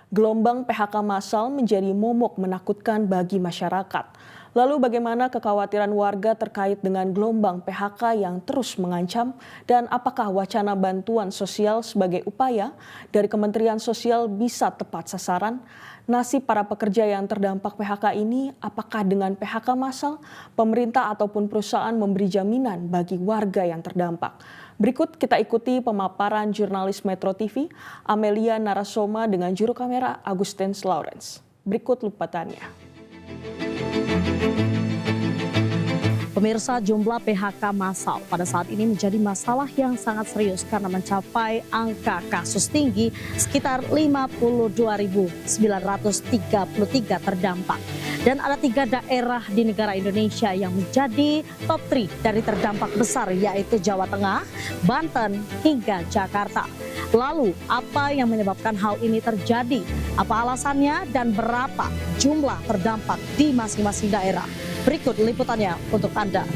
Gelombang PHK massal menjadi momok menakutkan bagi masyarakat. Lalu bagaimana kekhawatiran warga terkait dengan gelombang PHK yang terus mengancam dan apakah wacana bantuan sosial sebagai upaya dari Kementerian Sosial bisa tepat sasaran? Nasib para pekerja yang terdampak PHK ini apakah dengan PHK massal pemerintah ataupun perusahaan memberi jaminan bagi warga yang terdampak? Berikut kita ikuti pemaparan jurnalis Metro TV, Amelia Narasoma dengan juru kamera Agustin Lawrence. Berikut liputannya. Pemirsa, jumlah PHK massal pada saat ini menjadi masalah yang sangat serius karena mencapai angka kasus tinggi sekitar 52.933 terdampak. Dan ada 3 daerah di negara Indonesia yang menjadi top 3 dari terdampak besar, yaitu Jawa Tengah, Banten, hingga Jakarta. Lalu, apa yang menyebabkan hal ini terjadi? Apa alasannya dan berapa jumlah terdampak di masing-masing daerah? Berikut liputannya untuk Anda.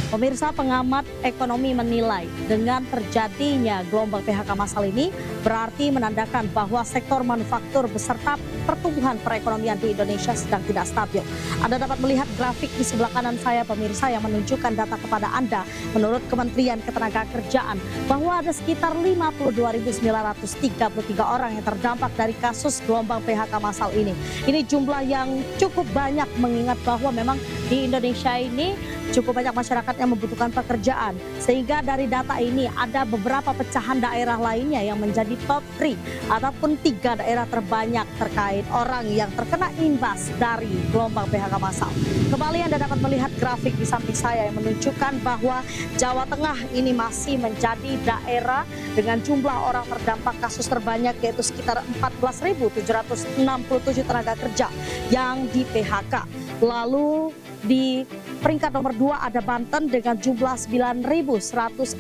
Pemirsa, pengamat ekonomi menilai dengan terjadinya gelombang PHK massal ini berarti menandakan bahwa sektor manufaktur beserta pertumbuhan perekonomian di Indonesia sedang tidak stabil. Anda dapat melihat grafik di sebelah kanan saya, pemirsa, yang menunjukkan data kepada Anda. Menurut Kementerian Ketenagakerjaan bahwa ada sekitar 52.933 orang yang terdampak dari kasus gelombang PHK massal ini. Ini jumlah yang cukup banyak mengingat bahwa memang di Indonesia ini cukup banyak masyarakat yang membutuhkan pekerjaan. Sehingga dari data ini ada beberapa pecahan daerah lainnya yang menjadi top 3 ataupun 3 daerah terbanyak terkait orang yang terkena imbas dari gelombang PHK massal. Kembali Anda dapat melihat grafik di samping saya yang menunjukkan bahwa Jawa Tengah ini masih menjadi daerah dengan jumlah orang terdampak kasus terbanyak, yaitu sekitar 14.767 tenaga kerja yang di PHK. Lalu di peringkat nomor 2 ada Banten dengan jumlah 9.114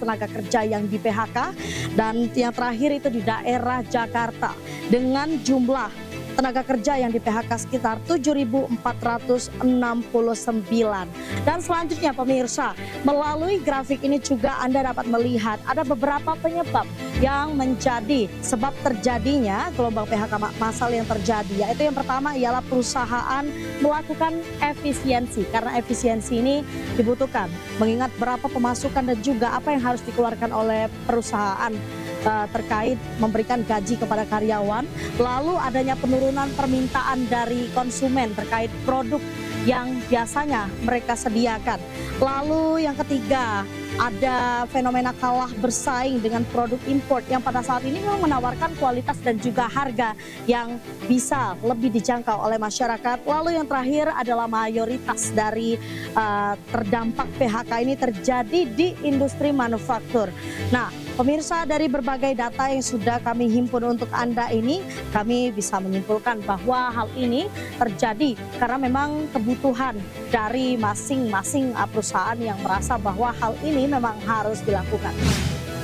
tenaga kerja yang di PHK. Dan yang terakhir itu di daerah Jakarta dengan jumlah tenaga kerja yang di PHK sekitar 7.469. Dan selanjutnya, pemirsa, melalui grafik ini juga Anda dapat melihat ada beberapa penyebab yang menjadi sebab terjadinya gelombang PHK massal yang terjadi, yaitu yang pertama ialah perusahaan melakukan efisiensi, karena efisiensi ini dibutuhkan mengingat berapa pemasukan dan juga apa yang harus dikeluarkan oleh perusahaan terkait memberikan gaji kepada karyawan. Lalu adanya penurunan permintaan dari konsumen terkait produk yang biasanya mereka sediakan. Lalu yang ketiga, ada fenomena kalah bersaing dengan produk impor yang pada saat ini memang menawarkan kualitas dan juga harga yang bisa lebih dijangkau oleh masyarakat. Lalu yang terakhir adalah mayoritas dari terdampak PHK ini terjadi di industri manufaktur. Nah, pemirsa, dari berbagai data yang sudah kami himpun untuk Anda ini, kami bisa menyimpulkan bahwa hal ini terjadi karena memang kebutuhan dari masing-masing perusahaan yang merasa bahwa hal ini memang harus dilakukan.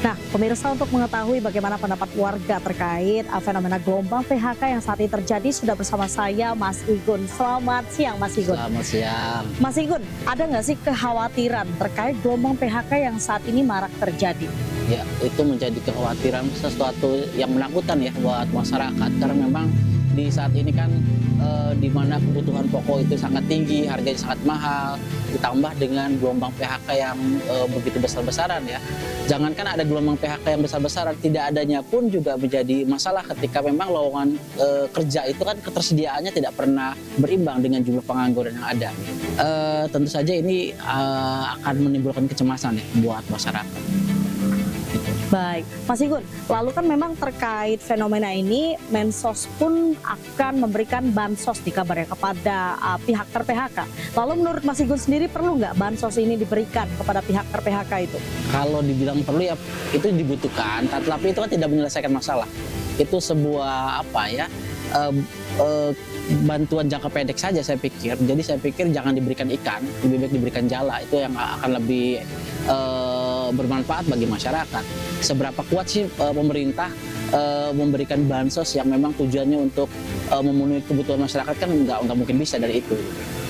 Nah, pemirsa, untuk mengetahui bagaimana pendapat warga terkait fenomena gelombang PHK yang saat ini terjadi, sudah bersama saya Mas Igun. Selamat siang, Mas Igun. Selamat siang. Mas Igun, ada nggak sih kekhawatiran terkait gelombang PHK yang saat ini marak terjadi? Ya, itu menjadi kekhawatiran sesuatu yang menakutkan ya buat masyarakat, karena memang di saat ini kan di mana kebutuhan pokok itu sangat tinggi, harganya sangat mahal, ditambah dengan gelombang PHK yang begitu besar-besaran ya. Jangankan ada gelombang PHK yang besar-besaran, tidak adanya pun juga menjadi masalah ketika memang lowongan kerja itu kan ketersediaannya tidak pernah berimbang dengan jumlah pengangguran yang ada. Tentu saja ini akan menimbulkan kecemasan ya buat masyarakat. Baik, Mas Igun, lalu kan memang terkait fenomena ini, Mensos pun akan memberikan bansos di kabarnya kepada pihak ter-PHK. Lalu menurut Mas Igun sendiri perlu nggak bansos ini diberikan kepada pihak ter-PHK itu? Kalau dibilang perlu ya itu dibutuhkan, tapi itu kan tidak menyelesaikan masalah. Itu sebuah bantuan jangka pendek saja saya pikir. Jadi saya pikir jangan diberikan ikan, lebih baik diberikan jala. Itu yang akan lebih bermanfaat bagi masyarakat. Seberapa kuat sih pemerintah memberikan bansos yang memang tujuannya untuk memenuhi kebutuhan masyarakat, kan nggak mungkin bisa dari itu.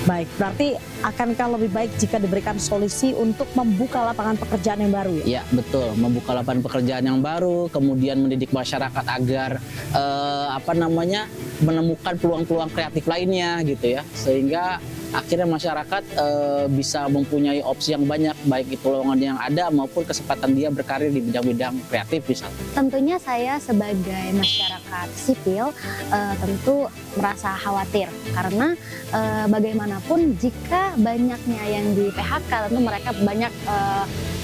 Baik, berarti akankah lebih baik jika diberikan solusi untuk membuka lapangan pekerjaan yang baru ya? Ya betul, membuka lapangan pekerjaan yang baru, kemudian mendidik masyarakat agar menemukan peluang-peluang kreatif lainnya gitu ya, sehingga akhirnya masyarakat bisa mempunyai opsi yang banyak, baik itu lowongan yang ada maupun kesempatan dia berkarir di bidang-bidang kreatif misalnya. Tentunya saya sebagai masyarakat sipil tentu merasa khawatir karena bagaimanapun jika banyaknya yang di PHK tentu mereka banyak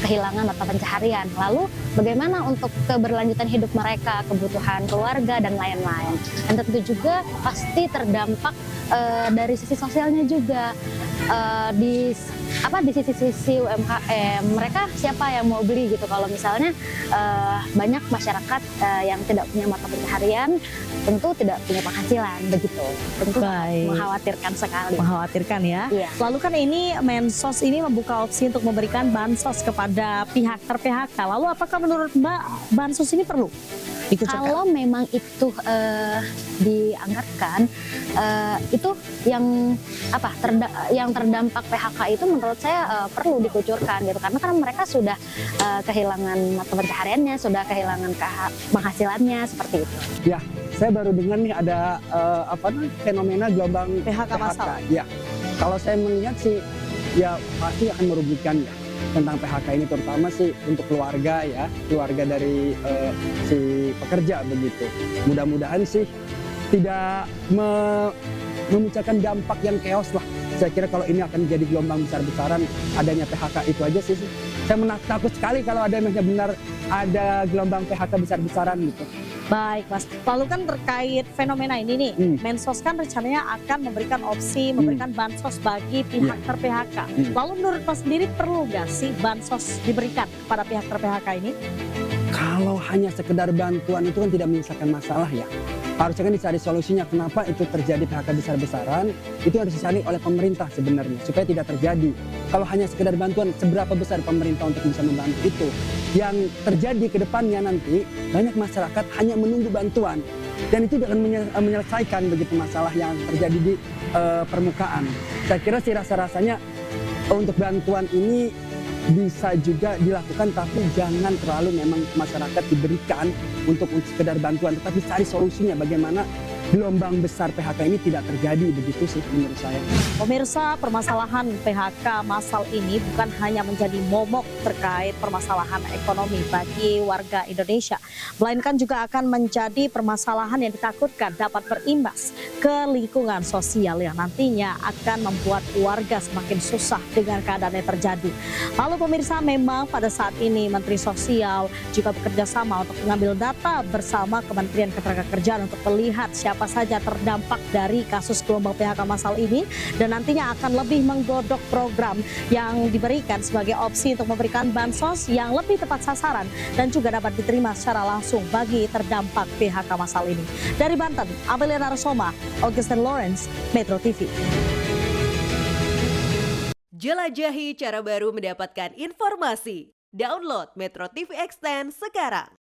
kehilangan mata pencaharian. Lalu bagaimana untuk keberlanjutan hidup mereka, kebutuhan keluarga dan lain-lain. Dan tentu juga pasti terdampak dari sisi sosialnya juga. Di sisi UMKM mereka siapa yang mau beli gitu kalau misalnya banyak masyarakat yang tidak punya mata pencaharian tentu tidak punya penghasilan begitu, tentu mengkhawatirkan sekali. Mengkhawatirkan ya. Iya. Lalu kan ini Mensos ini membuka opsi untuk memberikan bansos kepada pihak ter-PHK. Lalu apakah menurut Mbak bansos ini perlu dikucurkan? Kalau memang itu dianggarkan itu yang terdampak PHK itu menurut saya perlu dikucurkan gitu karena kan mereka sudah kehilangan mata pencahariannya, sudah kehilangan penghasilannya seperti itu. Ya, saya baru dengar nih ada fenomena gelombang PHK massal. Ya, kalau saya melihat sih ya pasti akan merugikan ya tentang PHK ini, terutama sih untuk keluarga ya, keluarga dari si pekerja begitu. Mudah-mudahan sih tidak memunculkan dampak yang chaos lah. Saya kira kalau ini akan jadi gelombang besar-besaran adanya PHK itu aja sih. Saya takut sekali kalau ada yang benar ada gelombang PHK besar-besaran gitu. Baik Mas, lalu kan terkait fenomena ini nih, Mensos kan rencananya akan memberikan opsi, memberikan bansos bagi pihak ter-PHK. Lalu menurut Mas sendiri perlu nggak sih bansos diberikan kepada pihak ter-PHK ini? Kalau hanya sekedar bantuan itu kan tidak menyelesaikan masalah ya. Harusnya kan dicari solusinya kenapa itu terjadi PHK besar-besaran, itu harus dicari oleh pemerintah sebenarnya supaya tidak terjadi. Kalau hanya sekedar bantuan, seberapa besar pemerintah untuk bisa membantu itu? Yang terjadi ke depannya nanti banyak masyarakat hanya menunggu bantuan dan itu akan menyelesaikan begitu masalah yang terjadi di permukaan. Saya kira sih rasa-rasanya untuk bantuan ini bisa juga dilakukan, tapi jangan terlalu memang masyarakat diberikan untuk sekedar bantuan, tetapi cari solusinya bagaimana gelombang besar PHK ini tidak terjadi, begitu sih menurut saya. Pemirsa, permasalahan PHK massal ini bukan hanya menjadi momok terkait permasalahan ekonomi bagi warga Indonesia, melainkan juga akan menjadi permasalahan yang ditakutkan dapat berimbas ke lingkungan sosial yang nantinya akan membuat warga semakin susah dengan keadaan yang terjadi. Lalu pemirsa, memang pada saat ini Menteri Sosial juga bekerja sama untuk mengambil data bersama Kementerian Ketenagakerjaan untuk melihat siapa saja terdampak dari kasus gelombang PHK massal ini dan nantinya akan lebih menggodok program yang diberikan sebagai opsi untuk memberikan bansos yang lebih tepat sasaran dan juga dapat diterima secara langsung bagi terdampak PHK massal ini. Dari Banten, Amelia Narasoma, Augustin Lawrence, Metro TV. Jelajahi cara baru mendapatkan informasi. Download Metro TV Extend sekarang.